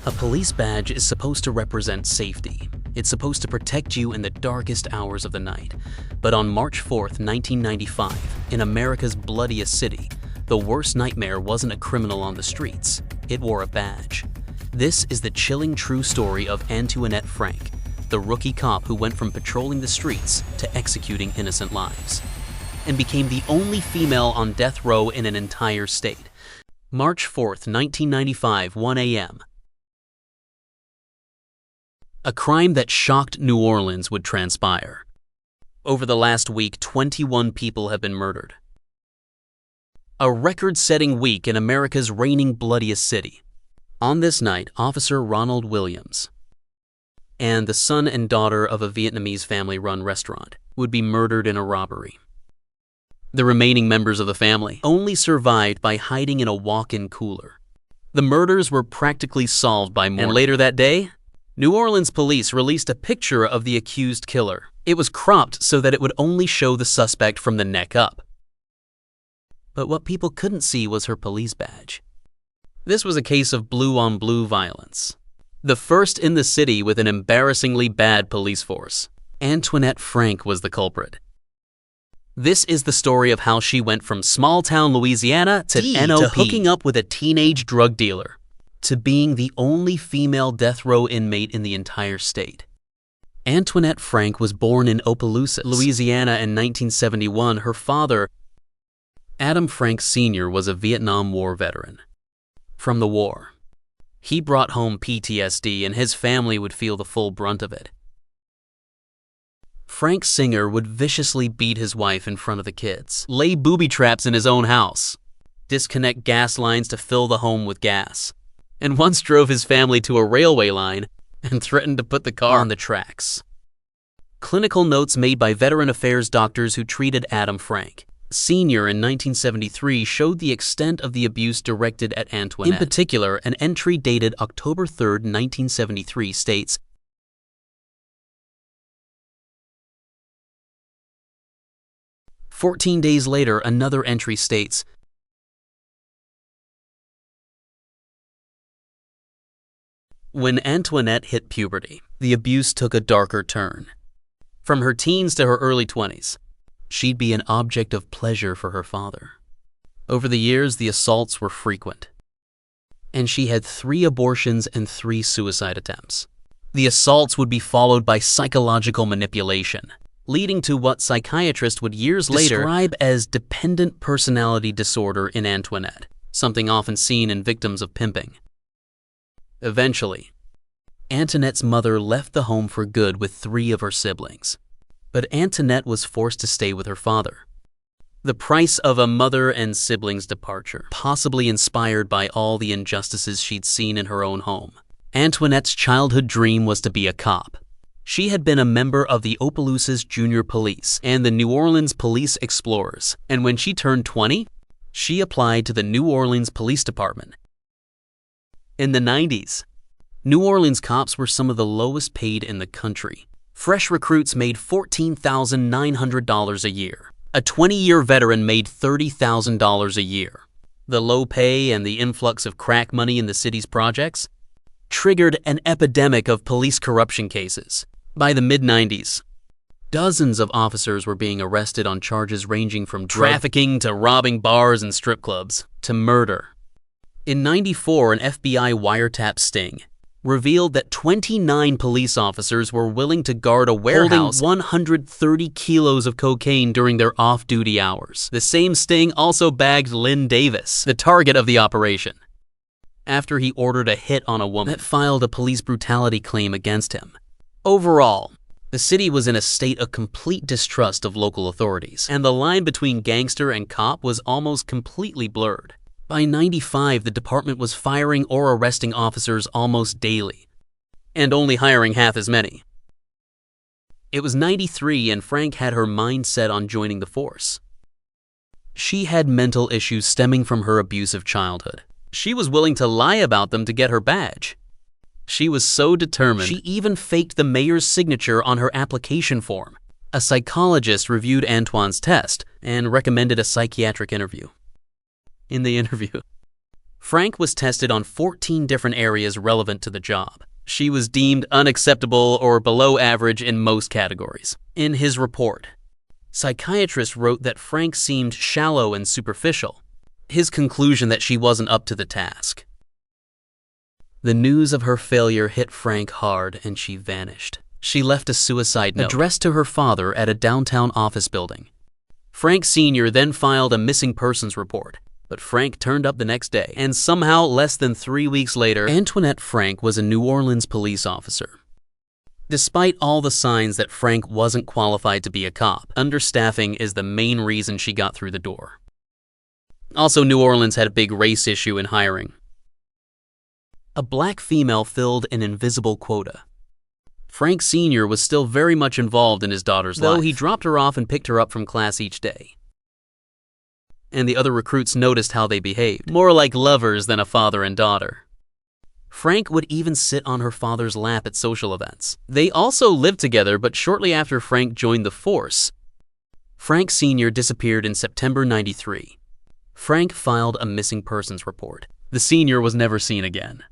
A police badge is supposed to represent safety. It's supposed to protect you in the darkest hours of the night. But on March 4th, 1995, in America's bloodiest city, the worst nightmare wasn't a criminal on the streets. It wore a badge. This is the chilling true story of Antuinette Frank, the rookie cop who went from patrolling the streets to executing innocent lives, and became the only female on death row in an entire state. March 4th, 1995, 1 a.m. A crime that shocked New Orleans would transpire. Over the last week, 21 people have been murdered. A record-setting week in America's reigning bloodiest city. On this night, Officer Ronald Williams and the son and daughter of a Vietnamese family-run restaurant would be murdered in a robbery. The remaining members of the family only survived by hiding in a walk-in cooler. The murders were practically solved by morning. And later that day, New Orleans police released a picture of the accused killer. It was cropped so that it would only show the suspect from the neck up. But what people couldn't see was her police badge. This was a case of blue-on-blue violence. The first in the city with an embarrassingly bad police force. Antuinette Frank was the culprit. This is the story of how she went from small-town Louisiana to hooking up with a teenage drug dealer, to being the only female death row inmate in the entire state. Antuinette Frank was born in Opelousas, Louisiana in 1971. Her father, Adam Frank Sr., was a Vietnam War veteran. From the war, he brought home PTSD, and his family would feel the full brunt of it. Frank Singer would viciously beat his wife in front of the kids, lay booby traps in his own house, disconnect gas lines to fill the home with gas, and once drove his family to a railway line and threatened to put the car on the tracks. Clinical notes made by Veteran Affairs doctors who treated Adam Frank Sr. in 1973 showed the extent of the abuse directed at Antuinette. In particular, an entry dated October 3, 1973 states, "14 days later, another entry states, when Antuinette hit puberty, the abuse took a darker turn. From her teens to her early 20s, she'd be an object of pleasure for her father. Over the years, the assaults were frequent, and she had 3 abortions and 3 suicide attempts. The assaults would be followed by psychological manipulation, leading to what psychiatrists would years later describe as dependent personality disorder in Antuinette, something often seen in victims of pimping. Eventually, Antoinette's mother left the home for good with 3 of her siblings, but Antoinette was forced to stay with her father. The price of a mother and siblings' departure, possibly inspired by all the injustices she'd seen in her own home. Antoinette's childhood dream was to be a cop. She had been a member of the Opelousas Junior Police and the New Orleans Police Explorers, and when she turned 20, she applied to the New Orleans Police Department. In the 90s, New Orleans cops were some of the lowest paid in the country. Fresh recruits made $14,900 a year. A 20-year veteran made $30,000 a year. The low pay and the influx of crack money in the city's projects triggered an epidemic of police corruption cases. By the mid-90s, dozens of officers were being arrested on charges ranging from trafficking to robbing bars and strip clubs to murder. In '94, an FBI wiretap sting revealed that 29 police officers were willing to guard a warehouse holding 130 kilos of cocaine during their off-duty hours. The same sting also bagged Lynn Davis, the target of the operation, after he ordered a hit on a woman that filed a police brutality claim against him. Overall, the city was in a state of complete distrust of local authorities, and the line between gangster and cop was almost completely blurred. By '95, the department was firing or arresting officers almost daily, and only hiring half as many. It was '93, and Frank had her mind set on joining the force. She had mental issues stemming from her abusive childhood. She was willing to lie about them to get her badge. She was so determined, she even faked the mayor's signature on her application form. A psychologist reviewed Antoine's test and recommended a psychiatric interview. In the interview, Frank was tested on 14 different areas relevant to the job. She was deemed unacceptable or below average in most categories. In his report, psychiatrists wrote that Frank seemed shallow and superficial, his conclusion that she wasn't up to the task. The news of her failure hit Frank hard and she vanished. She left a suicide note addressed to her father at a downtown office building. Frank Sr. then filed a missing persons report, but Frank turned up the next day, and somehow less than 3 weeks later, Antuinette Frank was a New Orleans police officer. Despite all the signs that Frank wasn't qualified to be a cop, understaffing is the main reason she got through the door. Also, New Orleans had a big race issue in hiring. A black female filled an invisible quota. Frank Sr. was still very much involved in his daughter's life, though he dropped her off and picked her up from class each day. And the other recruits noticed how they behaved, more like lovers than a father and daughter. Frank would even sit on her father's lap at social events. They also lived together, but shortly after Frank joined the force, Frank Sr. disappeared in September '93. Frank filed a missing persons report. The senior was never seen again.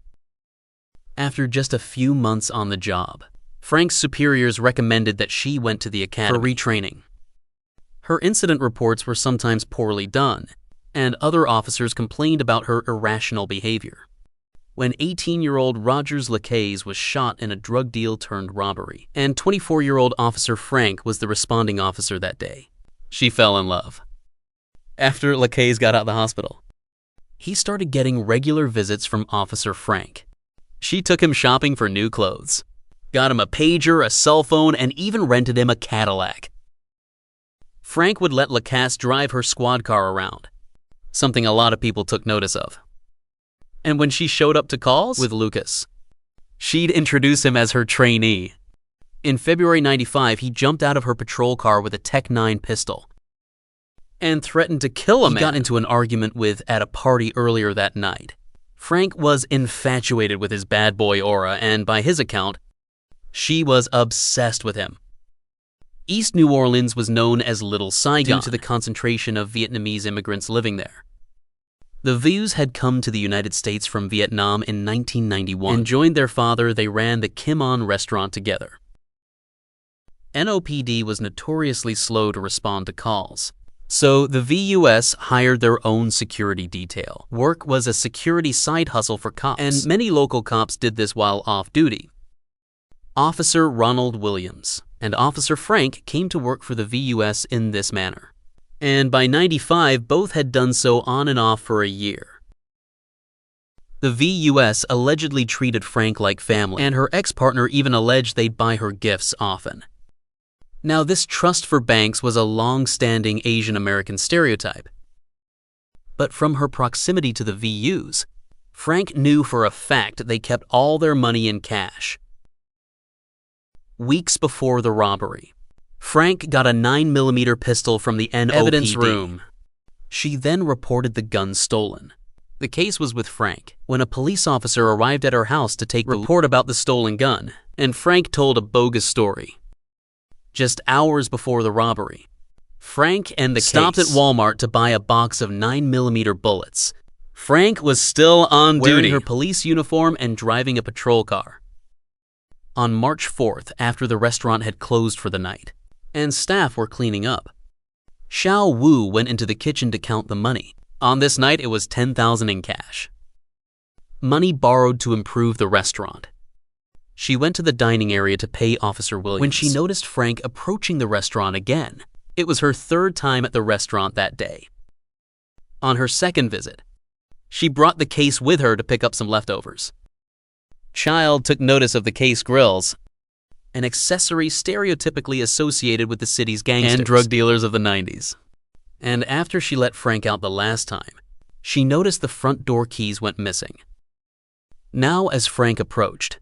After just a few months on the job, Frank's superiors recommended that she went to the academy for retraining. Her incident reports were sometimes poorly done, and other officers complained about her irrational behavior. When 18-year-old Rogers Lacaze was shot in a drug deal turned robbery, and 24-year-old Officer Frank was the responding officer that day, she fell in love. After Lacaze got out of the hospital, he started getting regular visits from Officer Frank. She took him shopping for new clothes, got him a pager, a cell phone, and even rented him a Cadillac. Frank would let Lacaze drive her squad car around, something a lot of people took notice of. And when she showed up to calls with Lucas, she'd introduce him as her trainee. In February '95, he jumped out of her patrol car with a Tech-9 pistol and threatened to kill a man he got into an argument with at a party earlier that night. Frank was infatuated with his bad boy aura, and by his account, she was obsessed with him. East New Orleans was known as Little Saigon due to the concentration of Vietnamese immigrants living there. The Vieux had come to the United States from Vietnam in 1991 and joined their father. They ran the Kim On restaurant together. NOPD was notoriously slow to respond to calls, so the VUS hired their own security detail. Work was a security side hustle for cops, and many local cops did this while off duty. Officer Ronald Williams and Officer Frank came to work for the VUS in this manner, and by '95 both had done so on and off for a year. The VUS allegedly treated Frank like family, and her ex-partner even alleged they'd buy her gifts often. Now, this trust for banks was a long-standing Asian American stereotype. But from her proximity to the VUs, Frank knew for a fact they kept all their money in cash. Weeks before the robbery, Frank got a 9mm pistol from the NOPD evidence room. She then reported the gun stolen. The case was with Frank when a police officer arrived at her house to take the report about the stolen gun, and Frank told a bogus story. Just hours before the robbery, Frank and the stopped at Walmart to buy a box of 9mm bullets. Frank was still on duty, wearing her police uniform and driving a patrol car. On March 4th, after the restaurant had closed for the night, and staff were cleaning up, Xiao Wu went into the kitchen to count the money. On this night, it was $10,000 in cash. Money borrowed to improve the restaurant. She went to the dining area to pay Officer Williams when she noticed Frank approaching the restaurant again. It was her third time at the restaurant that day. On her second visit, she brought the case with her to pick up some leftovers. Child took notice of the case grills, an accessory stereotypically associated with the city's gangsters and drug dealers of the '90s. And after she let Frank out the last time, she noticed the front door keys went missing. Now, as Frank approached,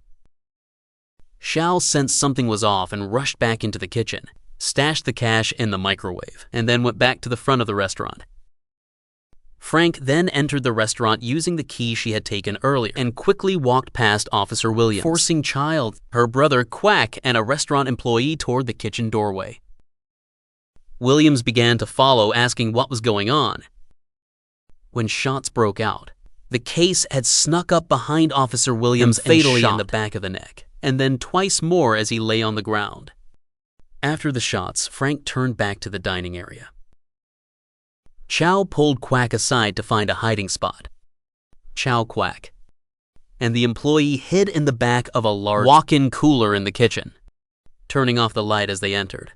Xiao sensed something was off and rushed back into the kitchen, stashed the cash in the microwave, and then went back to the front of the restaurant. Frank then entered the restaurant using the key she had taken earlier and quickly walked past Officer Williams, forcing Child, her brother Quack, and a restaurant employee toward the kitchen doorway. Williams began to follow, asking what was going on. When shots broke out, The case had snuck up behind Officer Williams and fatally in the back of the neck, and then twice more as he lay on the ground. After the shots, Frank turned back to the dining area. Chow pulled Quack aside to find a hiding spot. Chow, Quack, and the employee hid in the back of a large walk-in cooler in the kitchen, turning off the light as they entered.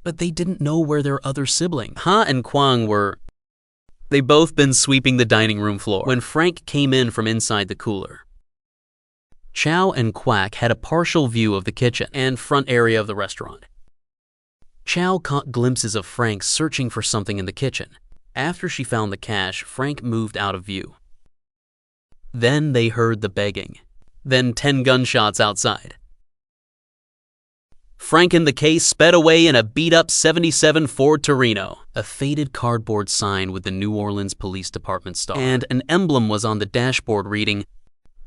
But they didn't know where their other sibling, Ha and Kwang, were. They'd both been sweeping the dining room floor when Frank came in from inside the cooler. Chow and Quack had a partial view of the kitchen and front area of the restaurant. Chow caught glimpses of Frank searching for something in the kitchen. After she found the cash, Frank moved out of view. Then they heard the begging, then 10 gunshots outside. Frank and the case sped away in a beat-up '77 Ford Torino. A faded cardboard sign with the New Orleans Police Department star, and an emblem was on the dashboard reading,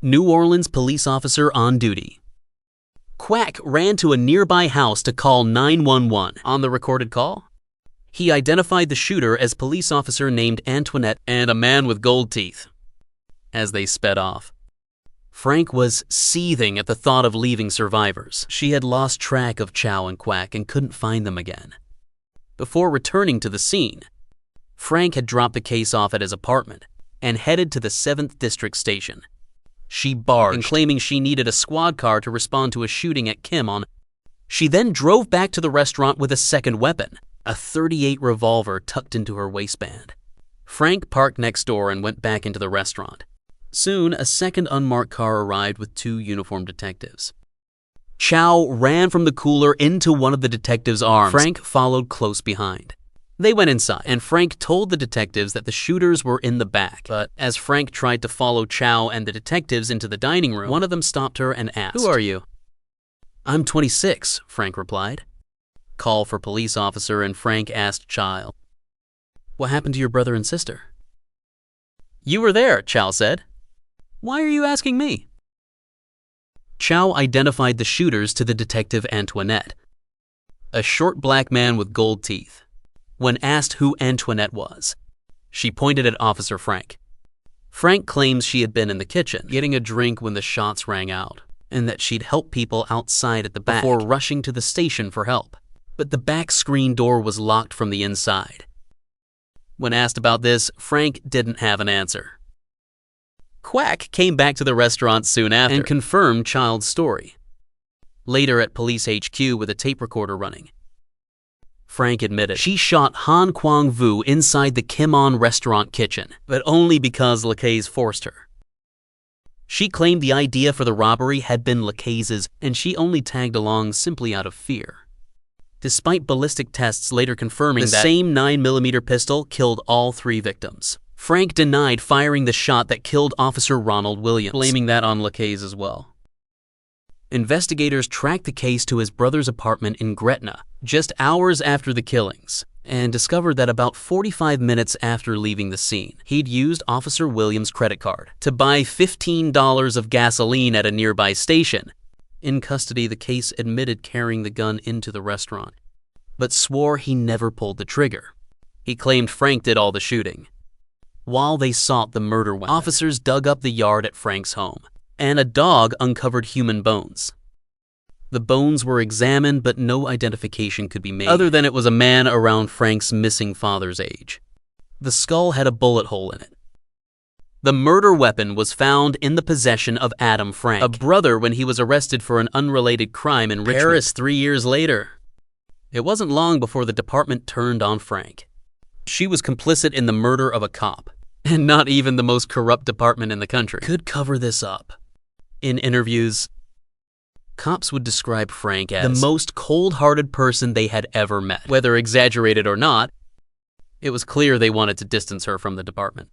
"New Orleans Police Officer on Duty." Quack ran to a nearby house to call 911. On the recorded call, he identified the shooter as police officer named Antuinette and a man with gold teeth. As they sped off, Frank was seething at the thought of leaving survivors. She had lost track of Chow and Quack and couldn't find them again. Before returning to the scene, Frank had dropped the case off at his apartment and headed to the 7th District Station. She barged, claiming she needed a squad car to respond to a shooting at Kim on. She then drove back to the restaurant with a second weapon, a .38 revolver tucked into her waistband. Frank parked next door and went back into the restaurant. Soon, a second unmarked car arrived with 2 uniformed detectives. Chow ran from the cooler into one of the detectives' arms. Frank followed close behind. They went inside, and Frank told the detectives that the shooters were in the back. But as Frank tried to follow Chow and the detectives into the dining room, one of them stopped her and asked, "Who are you?" "I'm 26, Frank replied. Call for police officer, and Frank asked Chow, "What happened to your brother and sister?" "You were there," Chow said. "Why are you asking me?" Chow identified the shooters to the detective Antuinette, a short black man with gold teeth. When asked who Antuinette was, she pointed at Officer Frank. Frank claims she had been in the kitchen, getting a drink when the shots rang out, and that she'd helped people outside at the back before rushing to the station for help. But the back screen door was locked from the inside. When asked about this, Frank didn't have an answer. Quack came back to the restaurant soon after and confirmed Child's story. Later at Police HQ with a tape recorder running, Frank admitted she shot Han Quang Vu inside the Kim On restaurant kitchen, but only because LaCaze forced her. She claimed the idea for the robbery had been LaCaze's, and she only tagged along simply out of fear. Despite ballistic tests later confirming that the same 9mm pistol killed all 3 victims. Frank denied firing the shot that killed Officer Ronald Williams, blaming that on LaCaze as well. Investigators tracked the case to his brother's apartment in Gretna just hours after the killings and discovered that about 45 minutes after leaving the scene, he'd used Officer Williams' credit card to buy $15 of gasoline at a nearby station. In custody, the case admitted carrying the gun into the restaurant, but swore he never pulled the trigger. He claimed Frank did all the shooting. While they sought the murder weapon, officers dug up the yard at Frank's home, and a dog uncovered human bones. The bones were examined, but no identification could be made, other than it was a man around Frank's missing father's age. The skull had a bullet hole in it. The murder weapon was found in the possession of Adam Frank, a brother when he was arrested for an unrelated crime in Paris 3 years later. It wasn't long before the department turned on Frank. She was complicit in the murder of a cop, and not even the most corrupt department in the country could cover this up. In interviews, cops would describe Frank as the most cold-hearted person they had ever met. Whether exaggerated or not, it was clear they wanted to distance her from the department.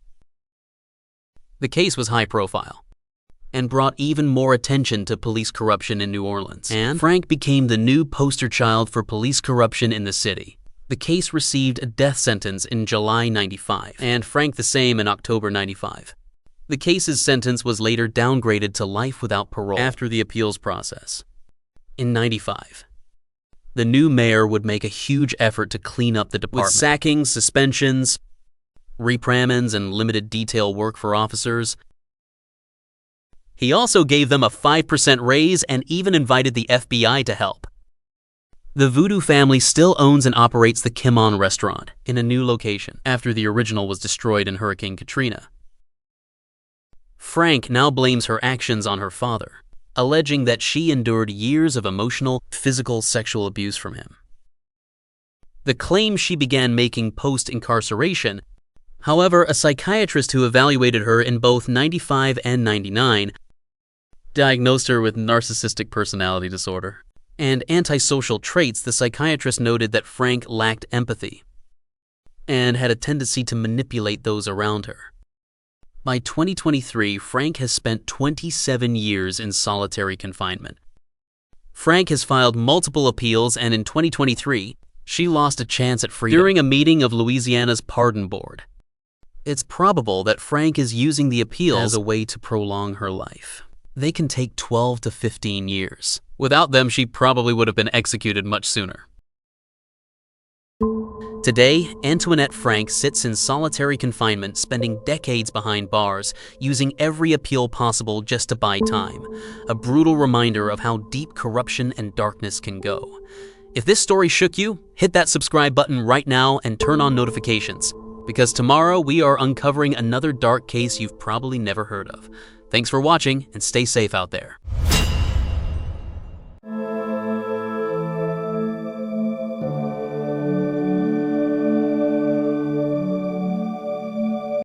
The case was high profile and brought even more attention to police corruption in New Orleans, and Frank became the new poster child for police corruption in the city. The case received a death sentence in July '95, and Frank the same in October '95. The case's sentence was later downgraded to life without parole after the appeals process. In '95, the new mayor would make a huge effort to clean up the department, with sackings, suspensions, reprimand and limited detail work for officers. He also gave them a 5% raise and even invited the FBI to help. The Voodoo family still owns and operates the Kimon restaurant in a new location after the original was destroyed in Hurricane Katrina. Frank now blames her actions on her father, alleging that she endured years of emotional, physical, sexual abuse from him. The claim she began making post-incarceration. However, a psychiatrist who evaluated her in both 95 and 99 diagnosed her with narcissistic personality disorder and antisocial traits. The psychiatrist noted that Frank lacked empathy and had a tendency to manipulate those around her. By 2023, Frank has spent 27 years in solitary confinement. Frank has filed multiple appeals, and in 2023, she lost a chance at freedom during a meeting of Louisiana's pardon board. It's probable that Frank is using the appeals as a way to prolong her life. They can take 12 to 15 years. Without them, she probably would have been executed much sooner. Today, Antuinette Frank sits in solitary confinement, spending decades behind bars, using every appeal possible just to buy time. A brutal reminder of how deep corruption and darkness can go. If this story shook you, hit that subscribe button right now and turn on notifications, because tomorrow we are uncovering another dark case you've probably never heard of. Thanks for watching, and stay safe out there.